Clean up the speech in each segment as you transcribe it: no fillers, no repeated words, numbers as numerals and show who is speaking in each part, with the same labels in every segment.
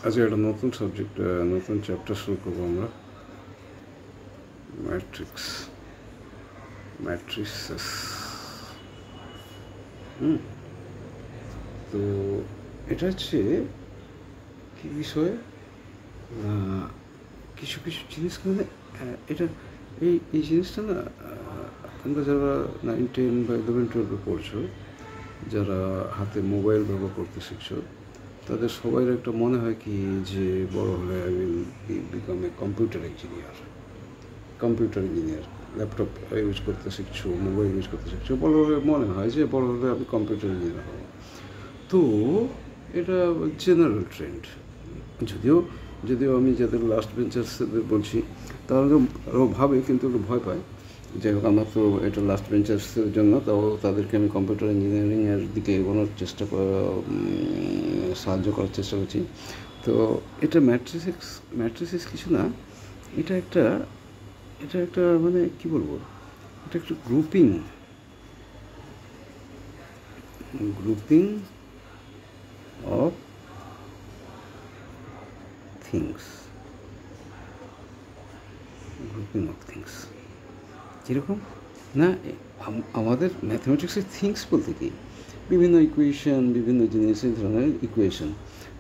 Speaker 1: আজকে একটা নতুন সাবজেক্ট, নতুন চ্যাপ্টার শুরু করবো আমরা। ম্যাট্রিক্সেস। তো এটা হচ্ছে কী বিষয়, কিছু কিছু জিনিস মানে এটা এই জিনিসটা না, তোমরা যারা 9, 10 বা 11, 12 পড়ছো, যারা হাতে মোবাইল ব্যবহার করতে শিখছো, তাদের সবাই একটা মনে হয় কি যে বড় হলে I will become a computer engineer. Laptop use করতে শিখছো, মোবাইল ইউজ করতে শিখছো, বড় হলে মনে হয় যে বড় হলে আমি কম্পিউটার ইঞ্জিনিয়ার হবো। তো এটা জেনারেল ট্রেন্ড। যদিও আমি যাদের লাস্ট বেঞ্চার্সদের বলছি তারা ভাবে, কিন্তু একটু ভয় পায়। যাই হোক, আমার তো এটা লাস্ট বেঞ্চার্সের জন্য, তাও তাদেরকে আমি কম্পিউটার ইঞ্জিনিয়ারিংয়ের দিকে এগোনোর সাহায্য করার চেষ্টা করছি। তো এটা ম্যাট্রিক্স কিছু না, এটা একটা মানে কি বলবো, এটা একটা গ্রুপিং অফ থিংস। কীরকম না, আমাদের ম্যাথমেটিক্সের থিংস বলতে কি, বিভিন্ন ইকুয়েশন, বিভিন্ন জিনিসের ধরনের ইকুয়েশন।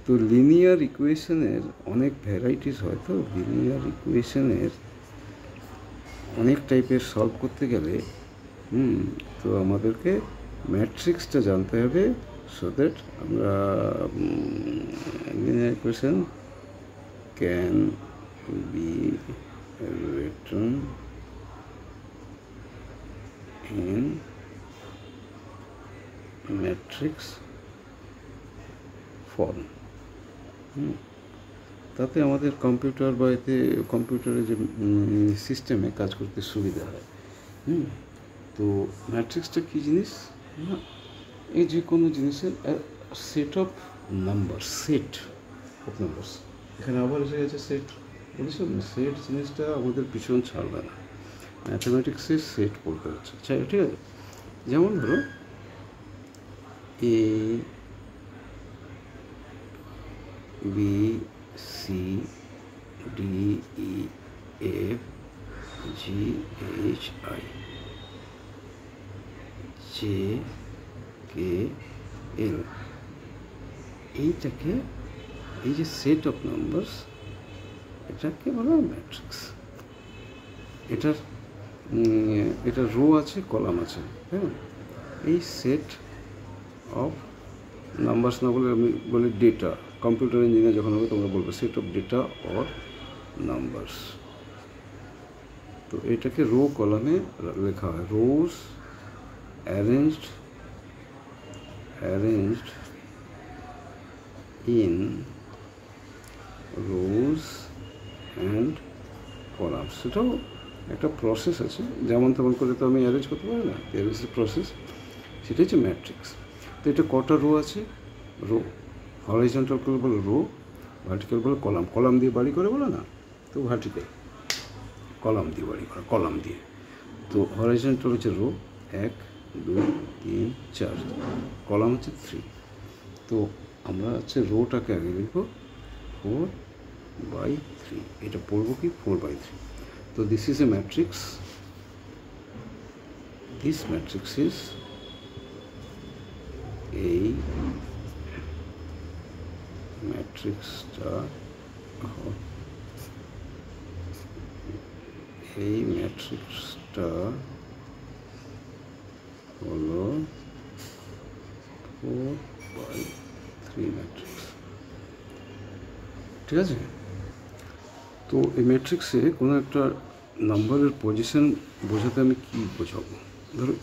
Speaker 1: তো লিনিয়ার ইকুয়েশনের অনেক ভ্যারাইটিস হয়। তো লিনিয়ার ইকুয়েশনের অনেক টাইপের সলভ করতে গেলে তো আমাদেরকে ম্যাট্রিক্সটা জানতে হবে, সো দ্যাট আমরা linear equation can be written in matrix form. তাতে আমাদের কম্পিউটার বা এতে কম্পিউটারের যে সিস্টেমে কাজ করতে সুবিধা হয়। তো ম্যাট্রিক্সটা কী জিনিস না, এই যে কোনো জিনিসের সেট অফ নাম্বারস। এখানে আবার এসে গেছে সেট, বলেছ না, সেট জিনিসটা আমাদের পিছন ছাড়বে না, ম্যাথামেটিক্সের সেট বলতে হচ্ছে। আচ্ছা, ঠিক আছে, যেমন ধরো A B C D E F G H I J K L, এইটাকে, এই যে সেট অফ নাম্বারস, এটাকে বলা হয় ম্যাট্রিক্স। এটার রো আছে, কলাম আছে, হ্যাঁ। এই সেট অফ নাম্বারস না বলে আমি বলি ডেটা। কম্পিউটার ইঞ্জিনিয়ার যখন হবে তোমরা বলবে set of data or numbers. তো এটাকে রো কলামে লেখা হয়, rows arranged in rows and column. সেটাও একটা প্রসেস আছে, যেমন তেমন করে তো আমি অ্যারেঞ্জ করতে পারি না, অ্যারেঞ্জ প্রসেস, সেটা হচ্ছে ম্যাট্রিক্স। তো এটা কটা রো আছে, রো হরাইজন্টাল করে বলো রো, ভার্টিক্যাল বলে কলাম। কলাম দিয়ে বাড়ি করে বলো না, তো ভার্টিক্যাল কলাম দিয়ে বাড়ি করে, কলাম দিয়ে। তো হরাইজন্টাল হচ্ছে রো 1, 2, 3, 4, কলাম হচ্ছে 3। তো আমরা হচ্ছে রোটাকে আগে লিখব 4/3, এটা পড়বো কি 4/3। তো this is a matrix, this matrix is এই ম্যাট্রিক্সটা হলো 4/3 ম্যাট্রিক্স, ঠিক আছে। তো এই ম্যাট্রিক্সে কোনো একটা নাম্বারের পজিশন বোঝাতে আমি কী বোঝাবো, ধরো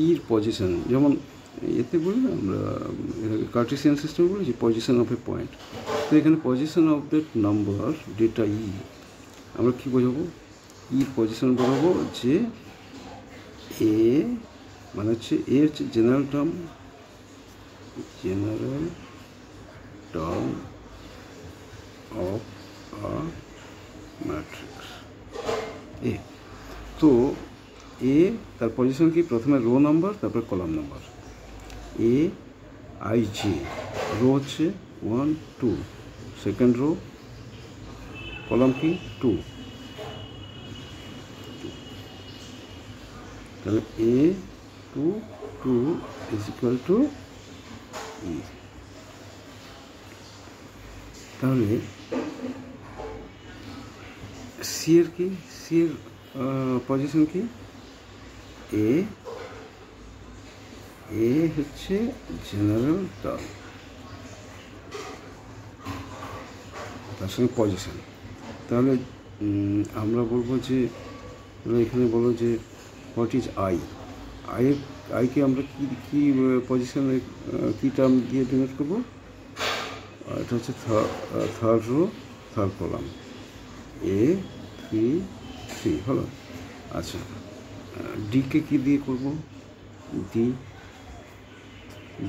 Speaker 1: ইর পজিশন, যেমন এতে বলি না আমরা, এটাকে কার্টেসিয়ান সিস্টেম বলেছি, পজিশন অফ এ পয়েন্ট। তো এখানে position of that number data ই, আমরা কী বোঝাবো, ইর পজিশন বোঝাবো যে এ মানে হচ্ছে এ হচ্ছে general term of a matrix A. তো এ তার পজিশন কি, প্রথমে রো নাম্বার, তারপরে column number. A I J, row হচ্ছে 1 2, সেকেন্ড রো কলাম কি 2, তাহলে a 2 2 is equal to e। তাহলে সি এর কি, সি এর পজিশন কি, এ হচ্ছে জেনারেল টার্ম, তার সঙ্গে পজিশন। তাহলে আমরা বলবো যে এখানে বলো যে হোয়াট ইজ আই, আইকে আমরা কি পজিশনে কী টার্ম দিয়ে ডিনোট করবো, এটা হচ্ছে থার্ড রো থার্ড কলাম, এ 3 3 হলো। আচ্ছা, ডিকে কী দিয়ে করবো,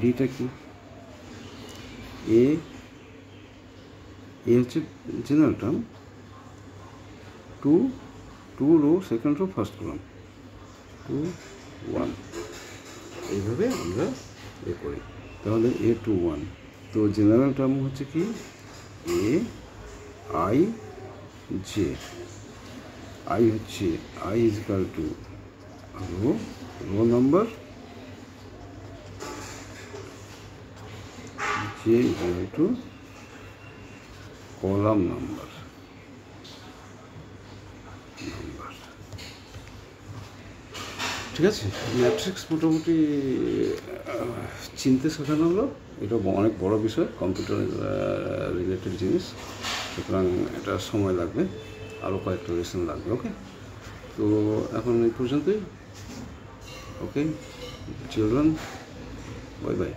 Speaker 1: ডিটা কি, এ হচ্ছে general term, 2 rho second rho first column, 2 1, এইভাবে আমরা করি। তাহলে a 2 1, তো জেনারেল টার্ম হচ্ছে কি এ আই জে, আই হচ্ছে I is equal to rho number, J equal to column number. ঠিক আছে, ম্যাট্রিক্স মোটামুটি চিনতে শেখানো হলো। এটা অনেক বড় বিষয়, কম্পিউটার রিলেটেড জিনিস, সুতরাং এটা সময় লাগবে, আরও কয়েকটা লেসন লাগবে। ওকে, তো এখন এই পর্যন্তই। ওকে চিলড্রেন, বাই বাই।